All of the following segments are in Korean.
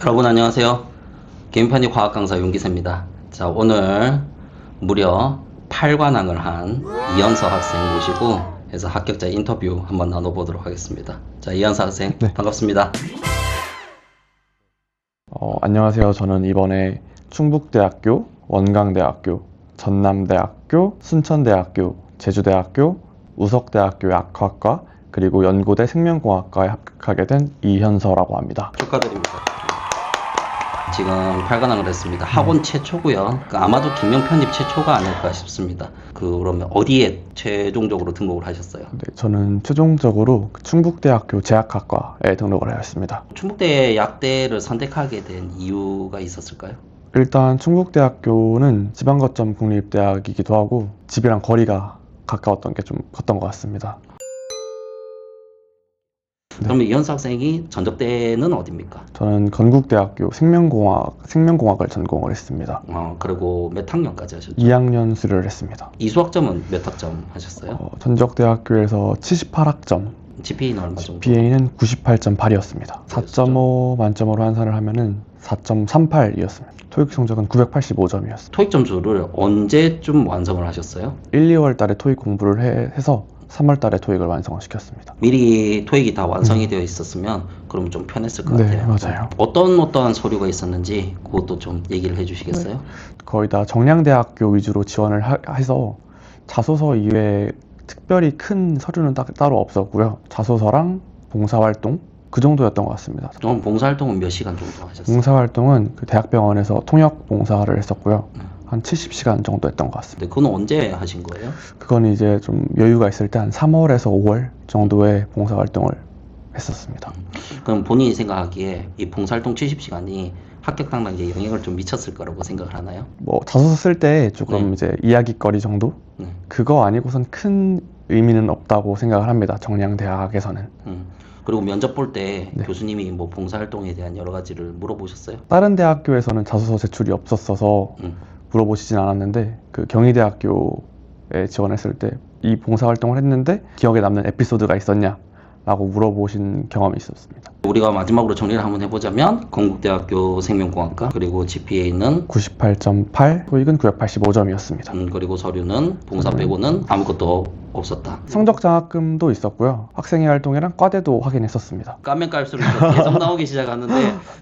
여러분 안녕하세요. 개인판이 과학 강사 윤기세입니다. 자, 오늘 무려 8관왕을 한 이현서 학생 모시고 해서 합격자 인터뷰 한번 나눠보도록 하겠습니다. 자, 이현서 학생 네. 반갑습니다. 안녕하세요. 저는 이번에 충북대학교, 원광대학교, 전남대학교, 순천대학교, 제주대학교, 우석대학교 약학과 그리고 연고대 생명공학과에 합격하게 된 이현서라고 합니다. 축하드립니다. 지금 8관왕을 했습니다. 학원 최초고요. 아마도 김영 편입 최초가 아닐까 싶습니다. 그러면 어디에 최종적으로 등록을 하셨어요? 네, 저는 최종적으로 충북대학교 제약학과에 등록을 하였습니다. 충북대 약대를 선택하게 된 이유가 있었을까요? 일단 충북대학교는 지방거점 국립대학이기도 하고 집이랑 거리가 가까웠던 게 좀 컸던 것 같습니다. 그러면 이현서 학생이 전적대는 어디입니까? 저는 건국대학교 생명공학을 전공을 했습니다. 그리고 몇 학년까지 하셨죠? 2학년 수료를 했습니다. 이수학점은 몇 학점 하셨어요? 전적대학교에서 78학점, GPA는 얼마 정도? BA는 98.8이었습니다. 4.5 만점으로 환산을 하면은 4.38이었습니다. 토익 성적은 985점이었습니다. 토익 점수를 언제쯤 완성을 하셨어요? 1, 2월 달에 토익 공부를 해서 3월 달에 토익을 완성을 시켰습니다. 미리 토익이 다 완성이 되어 있었으면 그러면 좀 편했을 것 네, 같아요. 맞아요. 어떤 서류가 있었는지 그것도 좀 얘기를 해주시겠어요? 거의 다 정량대학교 위주로 지원을 해서 자소서 이외에 특별히 큰 서류는 따로 없었고요. 자소서랑 봉사활동 그 정도였던 것 같습니다. 그럼 봉사활동은 몇 시간 정도 하셨어요? 봉사활동은 그 대학병원에서 통역 봉사를 했었고요. 한 70시간 정도 했던 것 같습니다. 네, 그건 언제 하신 거예요? 그건 이제 좀 여유가 있을 때 한 3월에서 5월 정도의 봉사활동을 했었습니다. 그럼 본인이 생각하기에 이 봉사활동 70시간이 합격 당락에 영향을 좀 미쳤을 거라고 생각을 하나요? 뭐 자소서 쓸 때 조금 네. 이제 이야기거리 정도? 네. 그거 아니고선 큰 의미는 없다고 생각을 합니다. 정량대학에서는. 그리고 면접 볼 때 네. 교수님이 뭐 봉사활동에 대한 여러 가지를 물어보셨어요? 다른 대학교에서는 자소서 제출이 없었어서 음. 물어보시진 않았는데 그 경희대학교에 지원했을 때 이 봉사활동을 했는데 기억에 남는 에피소드가 있었냐? 라고 물어보신 경험이 있었습니다. 우리가 마지막으로 정리를 한번 해보자면 건국대학교 생명공학과 그리고 GPA는 98.8, 토익은 985점이었습니다. 그리고 서류는 봉사 빼고는 아무것도 없었다. 성적 장학금도 있었고요. 학생회 활동이랑 과대도 확인했었습니다. 까면 깔수록 계속 나오기 시작하는데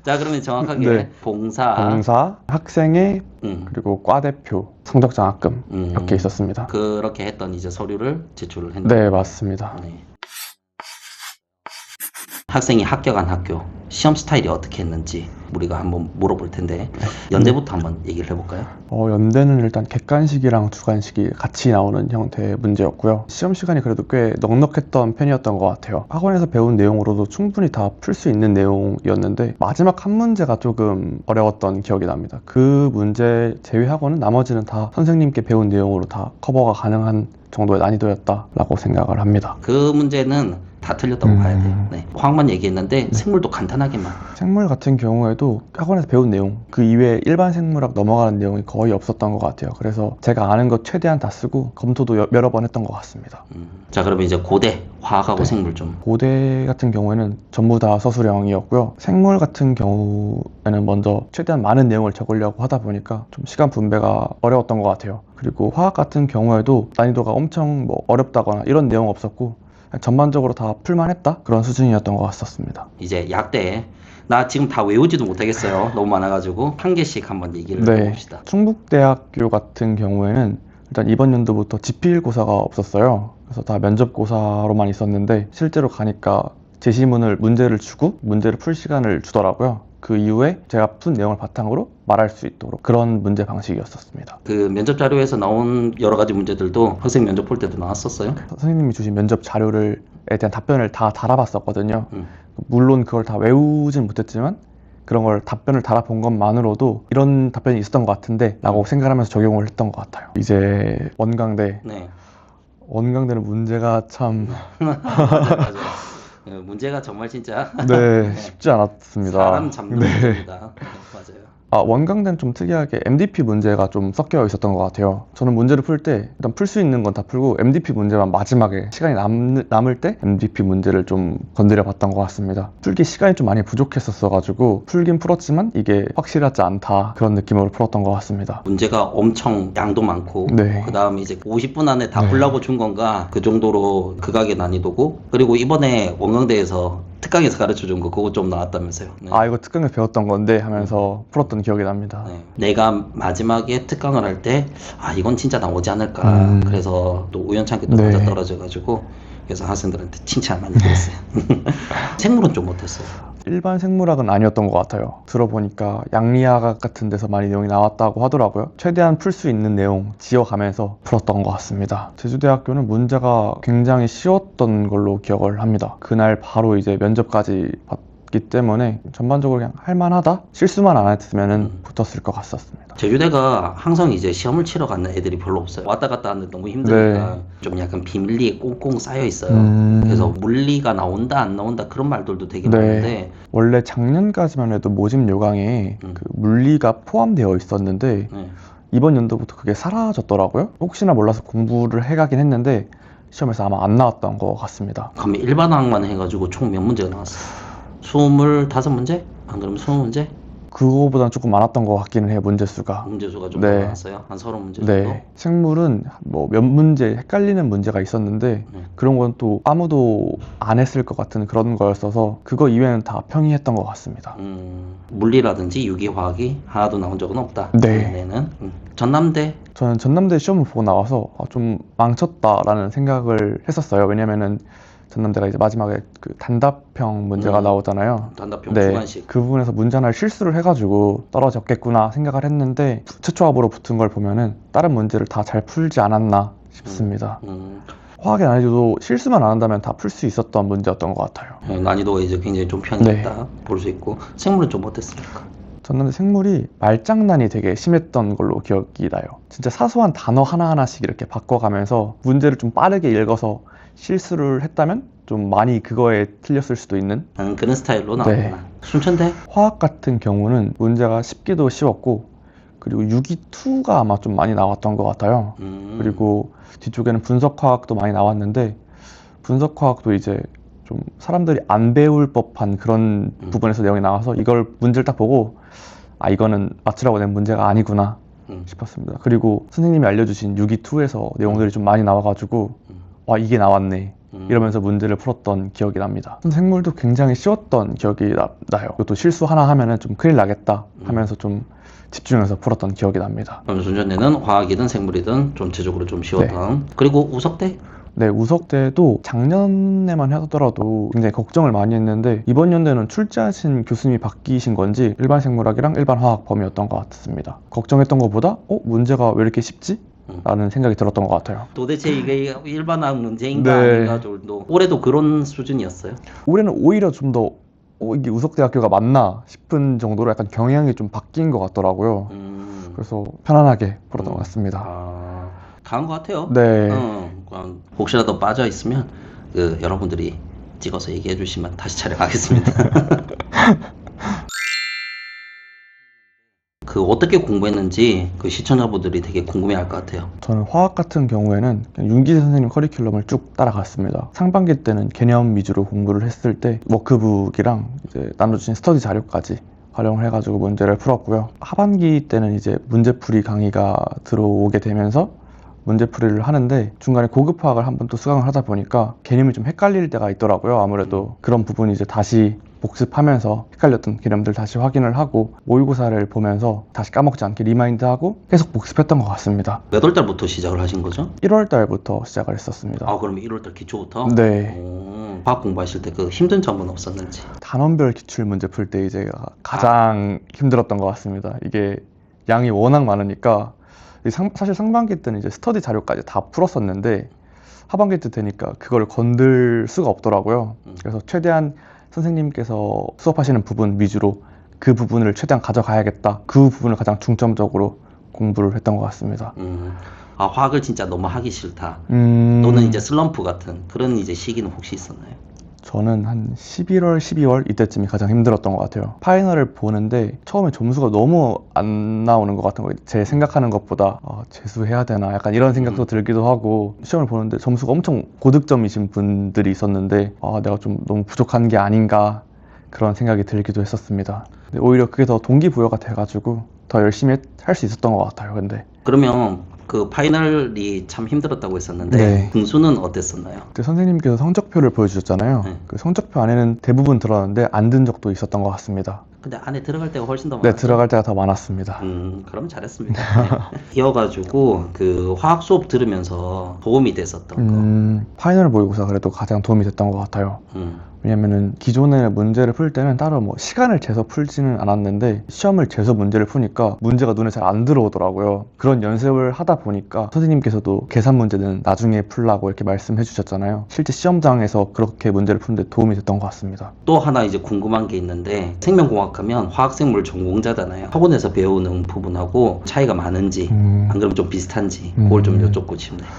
자 그러면 정확하게 네. 봉사, 학생회, 그리고 과대표, 성적 장학금 이렇게 있었습니다. 그렇게 했던 이제 서류를 제출을 했는데 네, 맞습니다. 네. 학생이 합격한 학교 시험 스타일이 어떻게 했는지 우리가 한번 물어볼 텐데 연대부터 한번 얘기를 해볼까요? 연대는 일단 객관식이랑 주관식이 같이 나오는 형태의 문제였고요. 시험 시간이 그래도 꽤 넉넉했던 편이었던 것 같아요. 학원에서 배운 내용으로도 충분히 다 풀 수 있는 내용이었는데 마지막 한 문제가 조금 어려웠던 기억이 납니다. 그 문제 제외하고는 나머지는 다 선생님께 배운 내용으로 다 커버가 가능한 정도의 난이도였다라고 생각을 합니다. 그 문제는 다 틀렸다고 봐야 돼요. 네. 화학만 얘기했는데 생물도 간단하게만. 생물 같은 경우에도 학원에서 배운 내용 그 이외에 일반 생물학 넘어가는 내용이 거의 없었던 것 같아요. 그래서 제가 아는 것 최대한 다 쓰고 검토도 여러 번 했던 것 같습니다. 자 그러면 이제 고대 화학하고 생물 좀. 고대 같은 경우에는 전부 다 서술형이었고요. 생물 같은 경우에는 먼저 최대한 많은 내용을 적으려고 하다 보니까 좀 시간 분배가 어려웠던 것 같아요. 그리고 화학 같은 경우에도 난이도가 엄청 어렵다거나 이런 내용 없었고 전반적으로 다 풀만했다? 그런 수준이었던 것 같았습니다. 이제 약대 나 지금 다 외우지도 못하겠어요. 너무 많아가지고 한 개씩 한번 얘기를 해봅시다. 충북대학교 같은 경우에는 일단 이번 연도부터 지필고사가 없었어요. 그래서 다 면접고사로만 있었는데 실제로 가니까 제시문을 문제를 주고 문제를 풀 시간을 주더라고요. 그 이후에 제가 푼 내용을 바탕으로 말할 수 있도록 그런 문제 방식이었었습니다. 그 면접 자료에서 나온 여러 가지 문제들도 학생 면접 볼 때도 나왔었어요? 선생님이 주신 면접 자료에 대한 답변을 다 달아봤었거든요. 물론 그걸 다 외우진 못했지만 그런 걸 답변을 달아본 것만으로도 이런 답변이 있었던 것 같은데 라고 생각하면서 적용을 했던 것 같아요. 이제 원광대. 네. 원광대는 문제가 참 맞아. 문제가 정말 진짜 네, 쉽지 않았습니다. 사람 잡는 네. 문제입니다. 네, 맞아요. 원광대는 좀 특이하게 MDP 문제가 좀 섞여 있었던 것 같아요. 저는 문제를 풀 때 일단 풀 수 있는 건 다 풀고 MDP 문제만 마지막에 시간이 남을 때 MDP 문제를 좀 건드려 봤던 것 같습니다. 풀기 시간이 좀 많이 부족했었어가지고 풀긴 풀었지만 이게 확실하지 않다 그런 느낌으로 풀었던 것 같습니다. 문제가 엄청 양도 많고 네. 그 다음에 이제 50분 안에 다 네. 풀라고 준 건가 그 정도로 극악의 난이도고 그리고 이번에 원광대에서 특강에서 가르쳐준 거 그거 좀 나왔다면서요. 네. 이거 특강에서 배웠던 건데 하면서 풀었던 기억이 납니다. 네. 내가 마지막에 특강을 할 때 이건 진짜 나오지 않을까 그래서 또 우연찮게 또 네. 맞아 떨어져가지고 그래서 학생들한테 칭찬 많이 들었어요. 생물은 좀 못했어요. 일반 생물학은 아니었던 것 같아요. 들어보니까 양리학학 같은 데서 많이 내용이 나왔다고 하더라고요. 최대한 풀 수 있는 내용 지어가면서 풀었던 것 같습니다. 제주대학교는 문제가 굉장히 쉬웠던 걸로 기억을 합니다. 그날 바로 이제 면접까지 봤기 때문에 전반적으로 그냥 할만하다? 실수만 안 했으면 붙었을 것 같았습니다. 제주대가 항상 이제 시험을 치러 가는 애들이 별로 없어요. 왔다 갔다 하는데 너무 힘드니까 네. 좀 약간 비밀리에 꽁꽁 쌓여 있어요. 그래서 물리가 나온다 안 나온다 그런 말들도 되게 네. 많은데 원래 작년까지만 해도 모집 요강에 그 물리가 포함되어 있었는데 네. 이번 연도부터 그게 사라졌더라고요. 혹시나 몰라서 공부를 해가긴 했는데 시험에서 아마 안 나왔던 것 같습니다. 그러면 일반학만 해가지고 총 몇 문제가 나왔어요? 25문제? 안 그러면 20문제? 그거보다는 조금 많았던 것 같기는 해요, 문제수가. 문제수가 좀 네. 나왔어요? 한 30문제 정도? 네. 생물은 뭐 몇 문제 헷갈리는 문제가 있었는데 그런 건 또 아무도 안 했을 것 같은 그런 거였어서 그거 이외에는 다 평이했던 것 같습니다. 물리라든지 유기화학이 하나도 나온 적은 없다. 네. 얘네는. 전남대? 저는 전남대 시험을 보고 나와서 좀 망쳤다라는 생각을 했었어요. 왜냐면은 전남대가 이제 마지막에 그 단답형 문제가 나오잖아요. 단답형 네, 주관식. 그 부분에서 문제 하나를 실수를 해가지고 떨어졌겠구나 생각을 했는데 최초합으로 붙은 걸 보면은 다른 문제를 다 잘 풀지 않았나 싶습니다. 화학의 난이도도 실수만 안 한다면 다 풀 수 있었던 문제였던 것 같아요. 네, 난이도가 이제 굉장히 좀 편했다 볼 수 있고 생물은 좀 어땠습니까? 전남대 생물이 말장난이 되게 심했던 걸로 기억이 나요. 진짜 사소한 단어 하나하나씩 이렇게 바꿔가면서 문제를 좀 빠르게 읽어서 실수를 했다면 좀 많이 그거에 틀렸을 수도 있는 그런 스타일로 나오구나. 네. 순천대? 화학 같은 경우는 문제가 쉽기도 쉬웠고 그리고 유기2가 아마 좀 많이 나왔던 것 같아요. 그리고 뒤쪽에는 분석화학도 많이 나왔는데 분석화학도 이제 좀 사람들이 안 배울 법한 그런 부분에서 내용이 나와서 이걸 문제를 딱 보고 이거는 맞추라고 낸 문제가 아니구나 싶었습니다. 그리고 선생님이 알려주신 유기2에서 내용들이 좀 많이 나와가지고 이게 나왔네 이러면서 문제를 풀었던 기억이 납니다. 생물도 굉장히 쉬웠던 기억이 나요. 또 실수 하나 하면은 좀 큰일 나겠다 하면서 좀 집중해서 풀었던 기억이 납니다. 그럼 순천대는 화학이든 생물이든 전체적으로 좀 쉬웠던. 그리고 우석대? 네, 우석대도 작년에만 하더라도 굉장히 걱정을 많이 했는데 이번 연도에는 출제하신 교수님이 바뀌신 건지 일반 생물학이랑 일반 화학 범위였던 것 같습니다. 걱정했던 것보다 문제가 왜 이렇게 쉽지? 라는 생각이 들었던 것 같아요. 도대체 이게 일반학 문제인가 네. 아닌가 정도. 올해도 그런 수준이었어요? 올해는 오히려 좀 더 이게 우석대학교가 맞나 싶은 정도로 약간 경향이 좀 바뀐 것 같더라고요. 그래서 편안하게 풀었던 것 같습니다. 강한 것 같아요. 네. 그냥 혹시라도 빠져 있으면 여러분들이 찍어서 얘기해 주시면 다시 촬영하겠습니다. 어떻게 공부했는지 시청자분들이 되게 궁금해할 것 같아요. 저는 화학 같은 경우에는 그냥 윤기세 선생님 커리큘럼을 쭉 따라갔습니다. 상반기 때는 개념 위주로 공부를 했을 때 워크북이랑 이제 나눠주신 스터디 자료까지 활용을 해가지고 문제를 풀었고요. 하반기 때는 이제 문제풀이 강의가 들어오게 되면서 문제풀이를 하는데 중간에 고급화학을 한번 또 수강을 하다 보니까 개념이 좀 헷갈릴 때가 있더라고요. 아무래도 그런 부분이 이제 다시 복습하면서 헷갈렸던 개념들 다시 확인을 하고 모의고사를 보면서 다시 까먹지 않게 리마인드하고 계속 복습했던 것 같습니다. 몇 월 달부터 시작을 하신 거죠? 1월 달부터 시작을 했었습니다. 그럼 1월 달 기초부터? 네. 화학 공부하실 때 힘든 점은 없었는지? 단원별 기출 문제 풀 때 이제 가장 힘들었던 것 같습니다. 이게 양이 워낙 많으니까 사실 상반기 때는 이제 스터디 자료까지 다 풀었었는데 하반기 때 되니까 그걸 건들 수가 없더라고요. 그래서 최대한 선생님께서 수업하시는 부분 위주로 그 부분을 최대한 가져가야겠다. 그 부분을 가장 중점적으로 공부를 했던 것 같습니다. 화학을 진짜 너무 하기 싫다. 또는 이제 슬럼프 같은 그런 이제 시기는 혹시 있었나요? 저는 한 11월, 12월 이때쯤이 가장 힘들었던 것 같아요. 파이널을 보는데 처음에 점수가 너무 안 나오는 것 같은 거예요. 제 생각하는 것보다 재수해야 되나 약간 이런 생각도 들기도 하고, 시험을 보는데 점수가 엄청 고득점이신 분들이 있었는데 내가 좀 너무 부족한 게 아닌가 그런 생각이 들기도 했었습니다. 근데 오히려 그게 더 동기부여가 돼가지고 더 열심히 할 수 있었던 것 같아요. 근데 그러면 그 파이널이 참 힘들었다고 했었는데 네. 등수는 어땠었나요? 그때 선생님께서 성적표를 보여주셨잖아요. 네. 그 성적표 안에는 대부분 들었는데 안 든 적도 있었던 것 같습니다. 근데 안에 들어갈 때가 훨씬 더 네, 많았죠? 들어갈 때가 더 많았습니다. 그럼 잘했습니다. 네. 이어가지고 그 화학 수업 들으면서 도움이 됐었던 파이널 모의고사 그래도 가장 도움이 됐던 것 같아요. 거. 왜냐면은 기존의 문제를 풀 때는 따로 뭐 시간을 재서 풀지는 않았는데 시험을 재서 문제를 푸니까 문제가 눈에 잘 안 들어오더라고요. 그런 연습을 하다 보니까 선생님께서도 계산 문제는 나중에 풀라고 이렇게 말씀해 주셨잖아요. 실제 시험장에서 그렇게 문제를 푸는데 도움이 됐던 것 같습니다. 또 하나 이제 궁금한 게 있는데 생명공학하면 화학생물 전공자잖아요. 학원에서 배우는 부분하고 차이가 많은지 안 그러면 좀 비슷한지 그걸 좀 여쭙고 싶네요.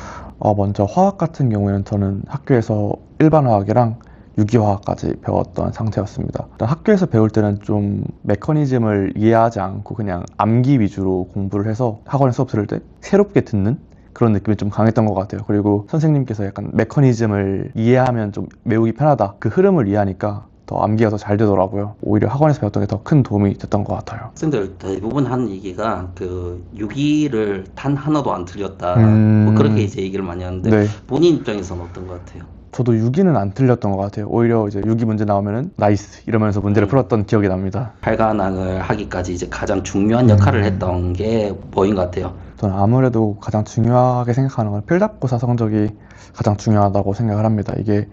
먼저 화학 같은 경우에는 저는 학교에서 일반 화학이랑 유기화학까지 배웠던 상태였습니다. 일단 학교에서 배울 때는 좀 메커니즘을 이해하지 않고 그냥 암기 위주로 공부를 해서 학원에 수업 들을 때 새롭게 듣는 그런 느낌이 좀 강했던 것 같아요. 그리고 선생님께서 약간 메커니즘을 이해하면 좀 외우기 편하다, 그 흐름을 이해하니까 더 암기가 더 잘 되더라고요. 오히려 학원에서 배웠던 게 더 큰 도움이 됐던 것 같아요. 학생들 대부분 하는 얘기가 그 유기를 단 하나도 안 틀렸다 뭐 그렇게 이제 얘기를 많이 하는데 네. 본인 입장에서는 어떤 것 같아요? 저도 유기는 안 틀렸던 것 같아요. 오히려 이제 유기 문제 나오면은 나이스 이러면서 문제를 풀었던 기억이 납니다. 팔관왕을 하기까지 이제 가장 중요한 역할을 했던 게 뭐인 것 같아요? 저는 아무래도 가장 중요하게 생각하는 건 필답고사 성적이 가장 중요하다고 생각을 합니다. 이게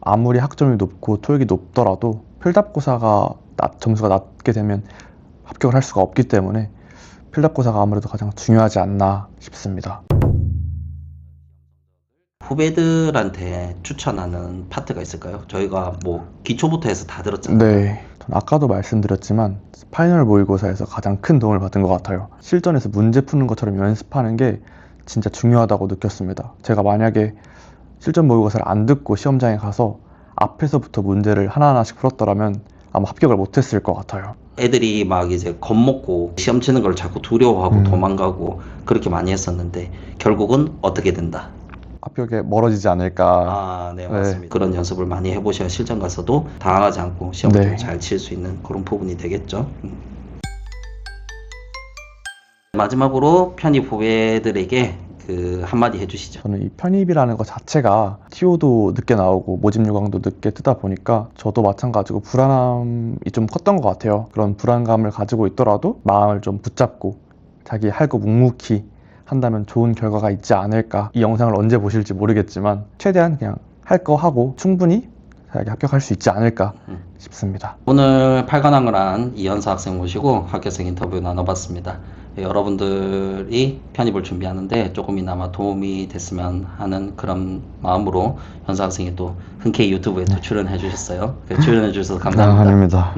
아무리 학점이 높고 토익이 높더라도 필답고사가 점수가 낮게 되면 합격을 할 수가 없기 때문에 필답고사가 아무래도 가장 중요하지 않나 싶습니다. 후배들한테 추천하는 파트가 있을까요? 저희가 뭐 기초부터 해서 다 들었잖아요. 네, 전 아까도 말씀드렸지만 파이널 모의고사에서 가장 큰 도움을 받은 것 같아요. 실전에서 문제 푸는 것처럼 연습하는 게 진짜 중요하다고 느꼈습니다. 제가 만약에 실전 모의고사를 안 듣고 시험장에 가서 앞에서부터 문제를 하나하나씩 풀었더라면 아마 합격을 못했을 것 같아요. 애들이 막 이제 겁먹고 시험 치는 걸 자꾸 두려워하고 도망가고 그렇게 많이 했었는데 결국은 어떻게 된다? 합격에 멀어지지 않을까. 네, 맞습니다. 그런 연습을 많이 해보셔야 실전 가서도 당황하지 않고 시험을 네. 잘 칠 수 있는 그런 부분이 되겠죠. 마지막으로 편입 후배들에게 그 한마디 해주시죠. 저는 이 편입이라는 것 자체가 TO도 늦게 나오고 모집 요강도 늦게 뜨다 보니까 저도 마찬가지고 불안함이 좀 컸던 것 같아요. 그런 불안감을 가지고 있더라도 마음을 좀 붙잡고 자기 할 거 묵묵히 한다면 좋은 결과가 있지 않을까. 이 영상을 언제 보실지 모르겠지만 최대한 그냥 할 거 하고 충분히 합격할 수 있지 않을까 싶습니다. 오늘 8관왕을 한 이현서 학생 모시고 학교생 인터뷰 나눠봤습니다. 여러분들이 편입을 준비하는데 조금이나마 도움이 됐으면 하는 그런 마음으로 현서 학생이 또 흔쾌히 유튜브에 또 출연해 주셨어요. 출연해 주셔서 감사합니다. 아닙니다.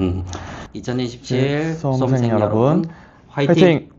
2027 수험생 수험생 여러분 여러분, 화이팅! 화이팅!